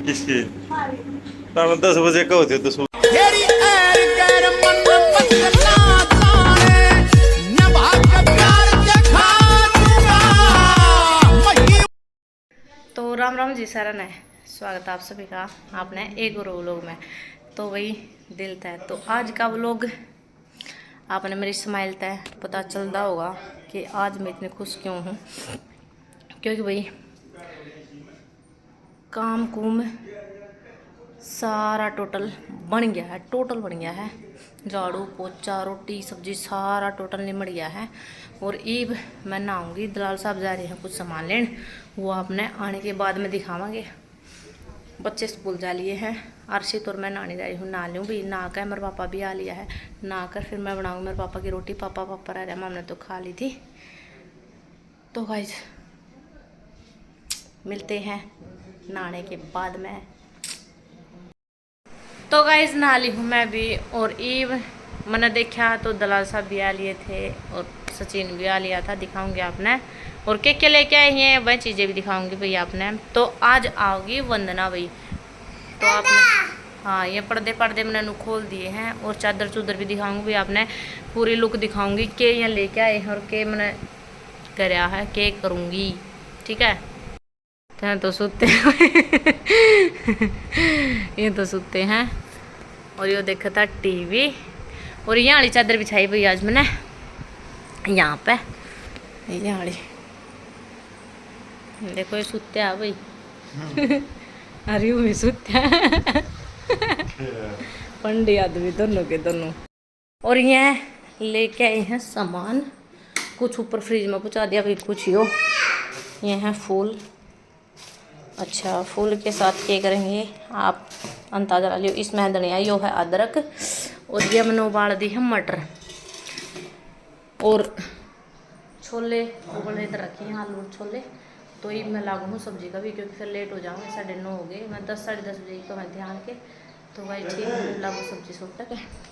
किसकी? 10 बजे का होते तो तो राम राम जी सारा ने स्वागत है आप सभी का आपने एक और व्लॉग में। तो वही दिल था तो आज का व्लॉग आपने मेरी स्माइल तय पता चलता होगा कि आज मैं इतनी खुश क्यों हूँ, क्योंकि भाई काम कुम सारा टोटल बन गया है, झाड़ू पोछा रोटी सब्जी सारा टोटल निमट गया है। और ईब मैं नहाऊंगी, दलाल साहब जा रहे हैं कुछ सामान लेने, वो आपने आने के बाद में दिखावांगे। बच्चे स्कूल जा लिए हैं, अर्शित और मैं नहाने जा रही हूँ, नहा लूँ भी, नहा कर मेरे पापा भी आ लिया है, नहा कर फिर मैं बनाऊँगी मेरे पापा की रोटी। पापा रह रहे, हमने तो खा ली थी। तो गाइस मिलते हैं नहाने के बाद में। तो गाइस नहा ली हूँ मैं भी, और ईब मैंने देखा तो दलाल साहब भी आ लिए थे और सचिन भी आ लिया था, दिखाऊंगी आपने। और क्या लेके आए हैं वह चीज़ें भी दिखाऊंगी भाई आपने। तो आज आओगी वंदना भाई, तो आपने हाँ ये पर्दे मैंने खोल दिए हैं, और चादर चूदर भी दिखाऊंगी भाई आपने, पूरी लुक दिखाऊंगी के यहाँ लेके आए हैं और के मैंने कराया है, के करूँगी। ठीक है तो सोते ये तो सोते हैं, और ये देखा था टीवी। और यहाँ वाली चादर बिछाई भाई आज मैंने यहाँ पे, यहाँ वाली देखो ये सुते है भाई अरे वो भी सुते पंडी आदमी दोनों के दोनों। और ये लेके आए हैं सामान, कुछ ऊपर फ्रिज में पहुँचा दिया भाई, कुछ यो ये है फूल। अच्छा फूल के साथ क्या करेंगे आप अंदाजा ला लियो। इसमें है धनिया, यो है अदरक, और ये मैंने उबाल दी है मटर, और छोले उबलने इधर रखे हैं, आलू छोले। तो ये मैं लागू हूँ सब्जी का भी, क्योंकि फिर लेट हो जाऊँगी, 9:30 हो गए, मैं 10 साढ़े 10 बजे का मैं ध्यान के। तो भाई ठीक है लागू सब्जी सोच तक है।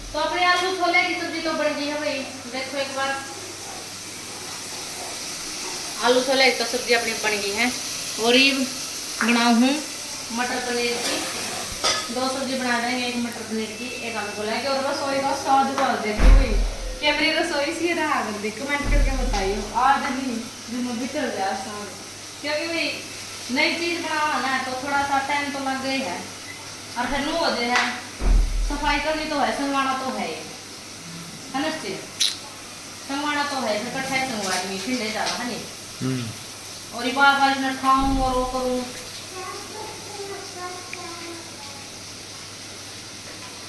तो अपने आलू छोले की सब्जी तो बन गई है भाई, देखो एक बार आलू छोले की सब्जी अपनी बन गई है। और ये बनाऊ हूँ मटर पनीर की, 2 सब्जी बना देंगे, एक मटर पनीर की एक आलू छोले की। और रसोई का स्वाद डाल देखो भाई, क्या मेरी रसोई सी रहा कर कमेंट करके बताइए। आज नहीं जो भी चल जाए सामने, क्योंकि भाई नई चीज बनाना है तो थोड़ा सा टाइम तो लग गई है, और फिर नू हो जाए है सफाई करनी तो है, संगवाना तो है ना, संगवाना तो है, फिर कट्ठा संगवा दी फिर ले जाना है नहीं। और ये बार मैं खाऊं और वो करूं,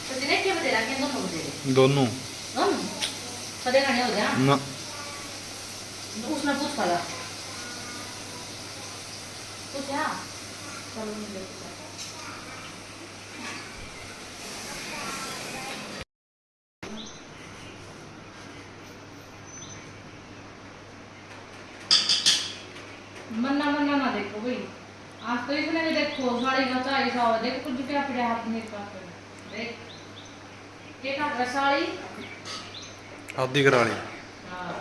तो जिन्हें क्या बतेरा के दोनों बतेरे दोनों सदे खाने हो गया ना, उसने पूछ पाला कुछ है चलो मन्ना ना देखो भाई, आज तो इसने भी देखो साड़ी का चाय सावा देखो कुछ क्या पड़े हाथ में का देख के का साड़ी आधी कराली। हां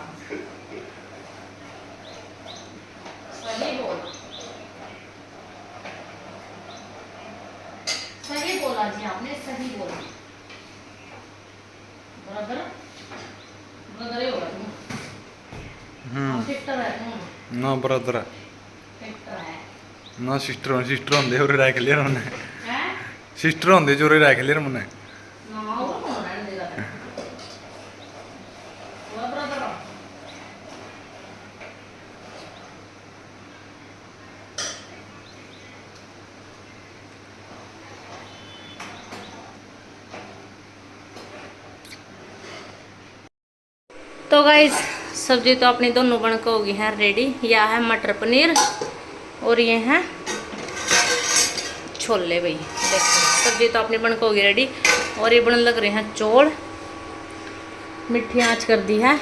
सही बोला जी आपने, सही बोला, बराबर बराबर ही होगा तुम सिस्टर है तुम ना ब्रदर सिस्टर है ना, सिस्टर होंदे और रख लिया उन्होंने, हैं सिस्टर होंदे जो रख लिया उन्होंने ना वो कौन है देगा वो ब्रदर। तो गाइस सब्जी तो अपनी दोनों बन के होगी है रेडी। यह है मटर पनीर और ये है छोले भाई, देखो सब्जी तो अपनी बन के होगी रेडी। और ये बनने लग रहे हैं चौल, मिट्टी आँच कर दी है,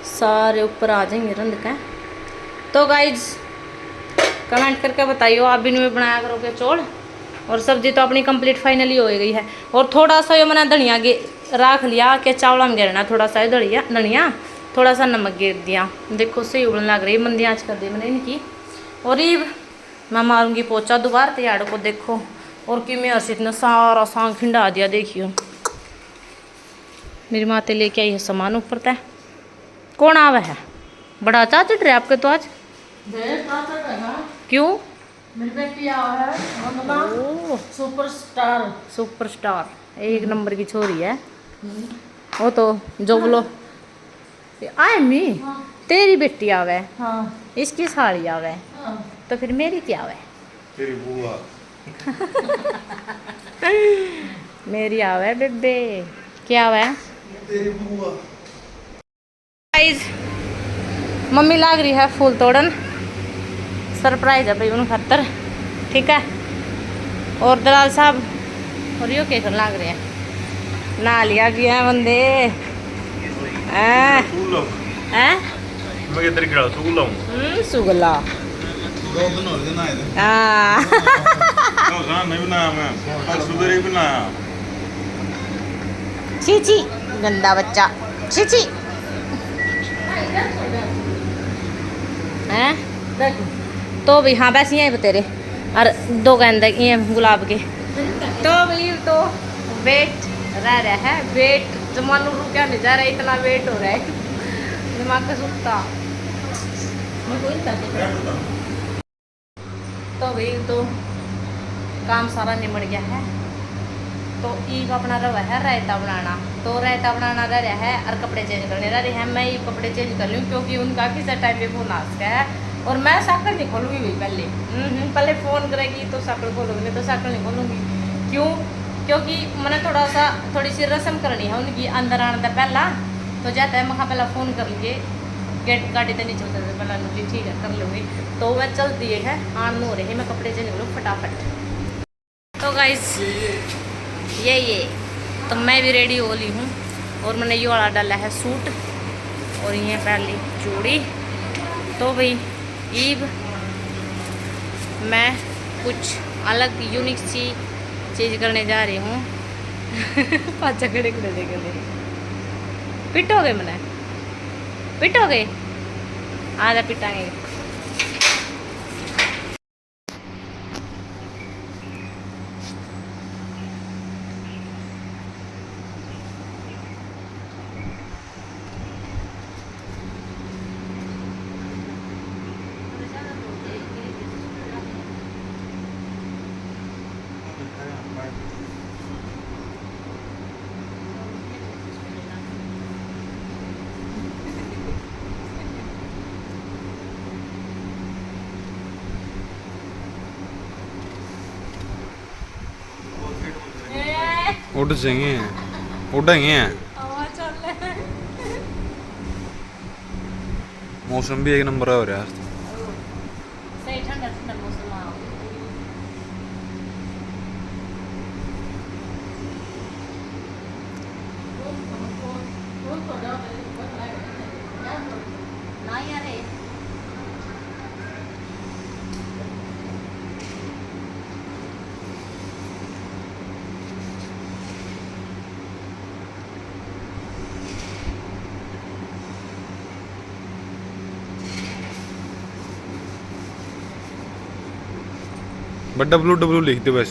सारे ऊपर आ जाएंगे रंध का। तो गाइस कमेंट करके बताइए आप भी नहीं बनाया करोगे चौल। और सब्जी तो अपनी कंप्लीट फाइनली हो गई है। और थोड़ा सा ये मैंने धनिया रख लिया कि चावल में गिरना, थोड़ा सा धनिया थोड़ा सा नमक गिर दिया। देखो सही उबलने लग रही, मंदी आँच कर दी मैंने इनकी। और ये मैं मारूंगी पोचा दोबारा तैयार को देखो। और कि मैं अर्षित ने सारा सांग खिंडा दिया, देखियो मेरी माते लेके आई है सामान ऊपर तय। कौन आवा है? बड़ा चाचा ट्रे आपके तो आज क्यों? सुपरस्टार एक नंबर की छोरी है वो तो। जो बोलो आए मी तेरी बेटी आवे, इसकी साड़ी आवे, तो फिर मेरी क्या आवे? तेरी बुआ मेरी आवे बेबे, क्या आवे? तेरी बुआ। गाइस मम्मी लाग रही है फूल तोड़न, सरप्राइज है भाई उन खातर, ठीक है। और दलाल साहब और यो केक लाग रहे हैं, ना लिया गया बंदे हैं मैं किधर खड़ा सुगला सुगला दो दिन हो गए ना इधर हाँ नहीं बनाया मैं, कल सुबह ही बनाया। छी गंदा बच्चा, छी हैं। तो भी हाँ वैसे ही तेरे और 2 गेंदे ये गुलाब के। तो भाई तो वेट रह रहा है, वेट जमानू रुका नहीं जा रहा, इतना वेट हो रहा है दिमाग का सुखता। तो भाई तो काम सारा निमट गया है। तो ईब अपना रहा है रायता बनाना, तो रायता बनाना रह रहा है और कपड़े चेंज करने रह रहे हैं। मैं ये कपड़े चेंज कर लूँ क्योंकि उनका किसी टाइम पे फोन आ सका है। और मैं साकल नहीं खोलूँगी भाई, पहले फ़ोन करेगी तो साकल खोलूँगी, नहीं तो साकल नहीं खोलूँगी। क्यों? क्योंकि मैंने थोड़ी सी रस्म करनी है उनकी अंदर आने का पहला। तो जाता है मैं पहला फ़ोन कर लिए, गेट गाड़ी तो नहीं चलते थे पहला लूँगी, ठीक है कर लूँगी। तो वह चलती है आन हो रही, मैं कपड़े चेंज करूँ फटाफट। तो गाइस ये तो मैं भी रेडी हो ली हूँ और मैंने ये वाला डाला है सूट और ये पहन ली चूड़ी। तो भाई ईब मैं कुछ अलग यूनिक सी चीज़ करने जा रही हूँ पाचा खड़े खड़े देखे पिट हो गए, मैंने पिट हो गए, आधा पिटाएंगे। उड़ जाएंगे, उड़ेंगे। मौसम भी एक नंबर हो रहा है। सही ठंडा ठंडा मौसम आ ना यार बट WW लिख दो बस।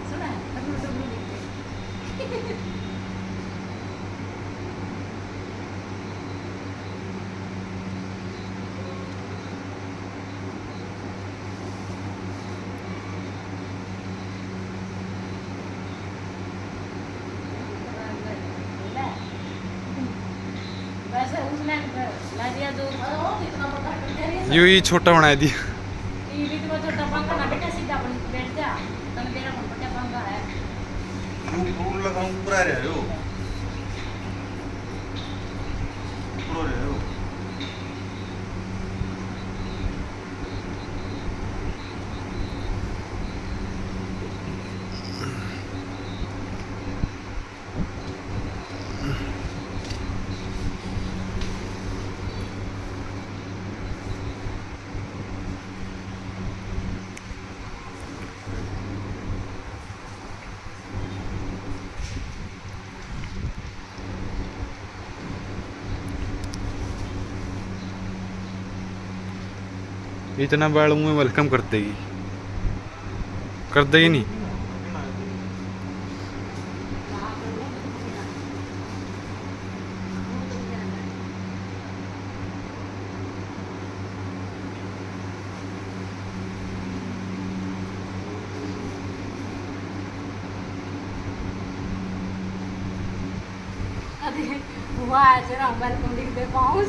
सुना वैसे उसने ला दिया जो इतना बड़ा यूं ही छोटा बना दिया। टीवी तो छोटा पंखा ना बेटा सीधा अपन बैठ जा, तन तेरा मन बड़ा पंखा है। रूल लगाऊं ऊपर आ रहे हो, ऊपर आ रहे हो। इतना बाड़ मुँह वेलकम कर देगी, कर देगी नहीं। हुआ जरा वेलकम लिख दे पाऊँ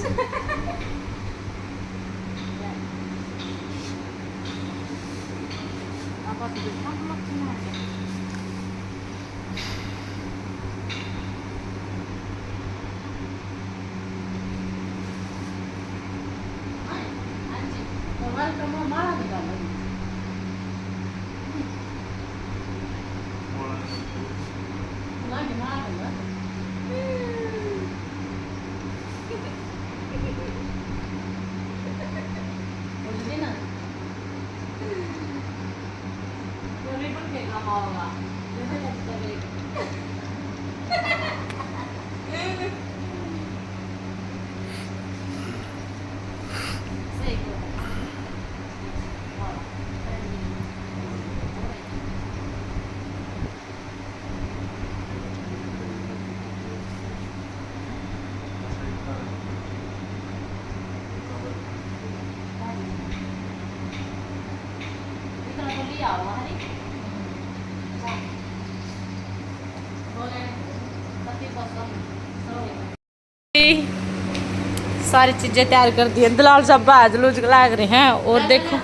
सारी चीजें तैयार कर दी है। दलाल साहब बाज लूज लाग रहे हैं। और देखो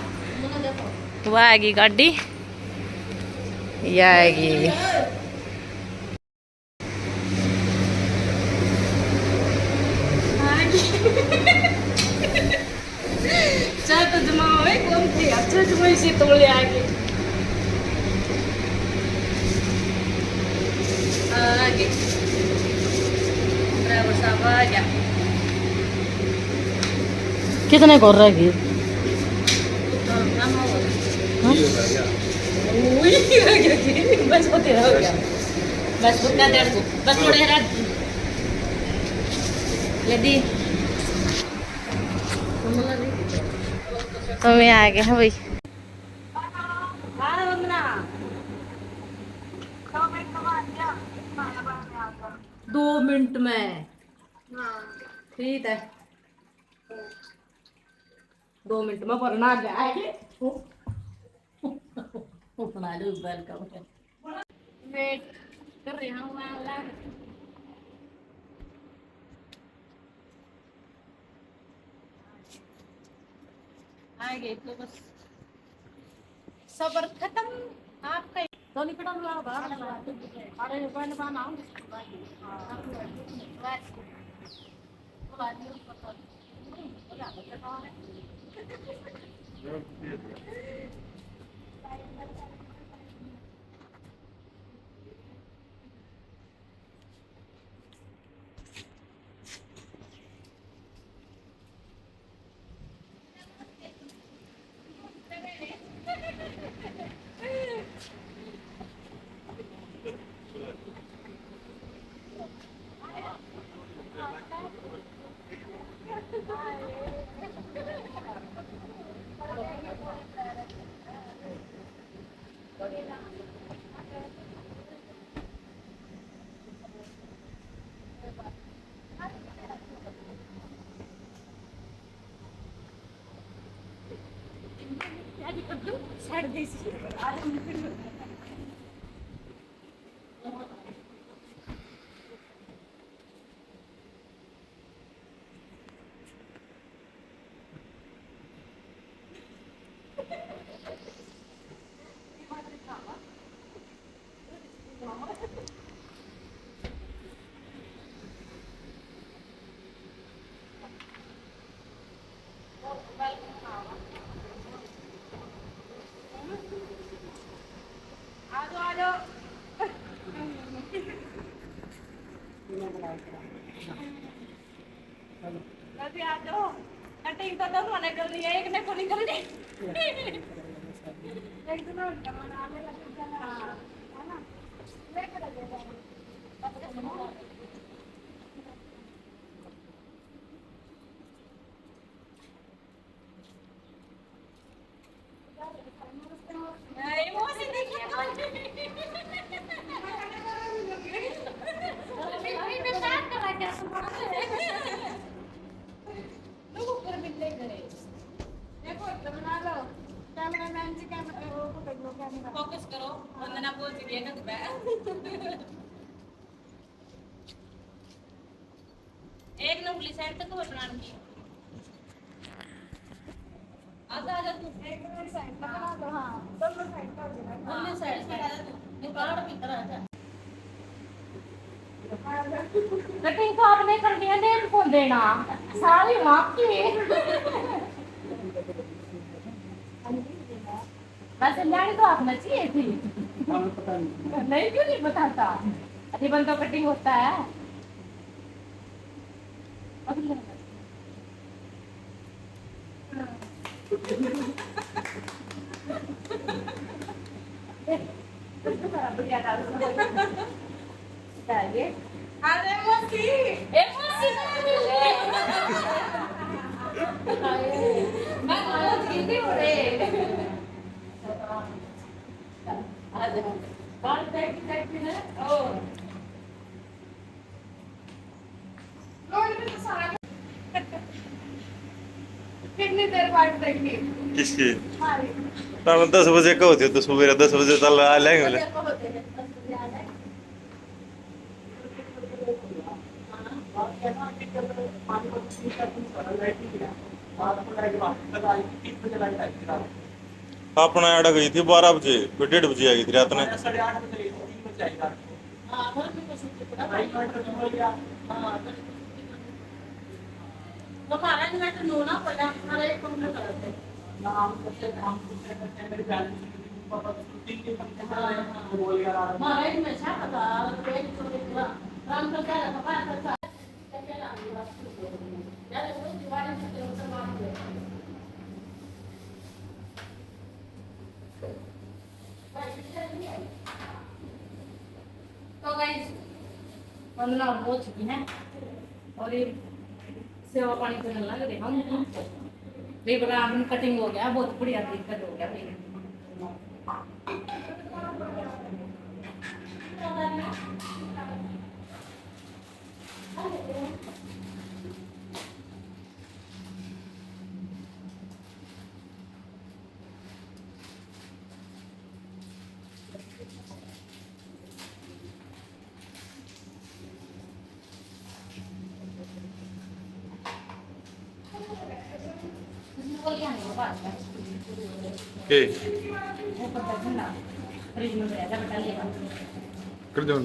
वो आएगी गाड़ी, ये आएगी चाहे तो जमाओ है कौन थी अच्छा जमाई से तोड़े आगे आगे ड्राइवर साहब आ गया। कितने कर रहा है बस हो गया बस उतना देर को बस थोड़े यदि तो मैं आ गया भाई 2 मिनट में ठीक है 2 मिनट में पढ़ना जाएगी अपना लो वेलकम वेट कर रही हूँ मैं आ गए तो बस सबर खत्म आपका तो निकटा हुआ बाहर अरे बन बनाओ छड़ दी कटिंग तो दोनों ने कर लिया एक ने को नहीं कर ली एक दोनों बनाने लगे है ना लेकर फोकस करो वंदना पहुंच गई है घर पे एक नंबली साइड तक वो बनानी है आधा आधा तू एक साइड का बना दो हां दोनों साइड का हो जाएगा दोनों साइड से आधा तू निकाल भीतर आ जा कटिंग तो आपने कर दिया नेल को देना सारी माप की वैसे लाड़ी तो आपने चाहिए थी नहीं क्यों नहीं बताता अभी बंदा कटिंग होता है अरे मस्ती मैं बहुत गिनती हो रही कितनी देर बाद देखी किसकी 10 बजे का होती है तो सुबह 10 बजे तक आ लेंगे बोले अपना आड़ा गई थी 12 बजे फिर 1:30 बजे आई थी रात में तो गाइस वंदना हो चुकी है और ये सेवा पानी करने लग रहे हम बेबराम कटिंग हो गया बहुत बढ़िया दिक्कत हो गया के कर दो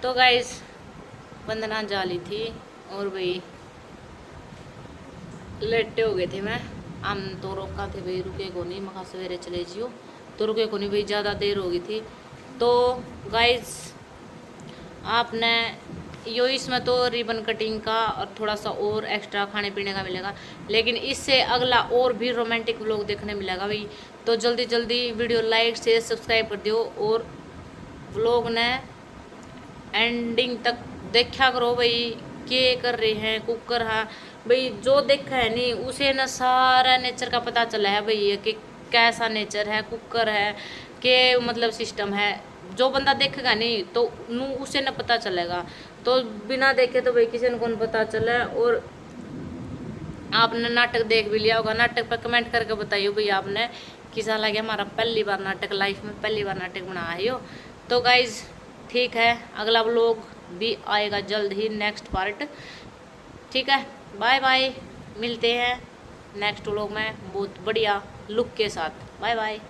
तो गाइस वंदना जाली थी और भाई लेटे हो गए थे मैं हम तो रोका थे भाई रुके को नहीं मखा सवेरे चले जियो तो रुके को नहीं भाई ज़्यादा देर हो गई थी। तो गाइस आपने यो इसमें तो रिबन कटिंग का और थोड़ा सा और एक्स्ट्रा खाने पीने का मिलेगा, लेकिन इससे अगला और भी रोमांटिक व्लॉग देखने मिलेगा भाई। तो जल्दी जल्दी वीडियो लाइक से सब्सक्राइब कर दियो और व्लॉग ने एंडिंग तक देखा करो भाई। के कर रहे हैं कुकर, हाँ भाई जो देखा है नहीं उसे ना सारा नेचर का पता चला है भाई कि कैसा नेचर है कुकर है के मतलब सिस्टम है। जो बंदा देखेगा नहीं तो उसे ना पता चलेगा, तो बिना देखे तो भाई किसी ने कौन पता चला। और आपने नाटक देख भी लिया होगा, नाटक पर कमेंट करके बताइए भाई आपने किसा लगे हमारा पहली बार नाटक, लाइफ में पहली बार नाटक बनाया हो। तो गाइज ठीक है, अगला व्लॉग भी आएगा जल्द ही, नेक्स्ट पार्ट। ठीक है, बाय बाय, मिलते हैं नेक्स्ट व्लॉग में बहुत बढ़िया लुक के साथ। Bye bye.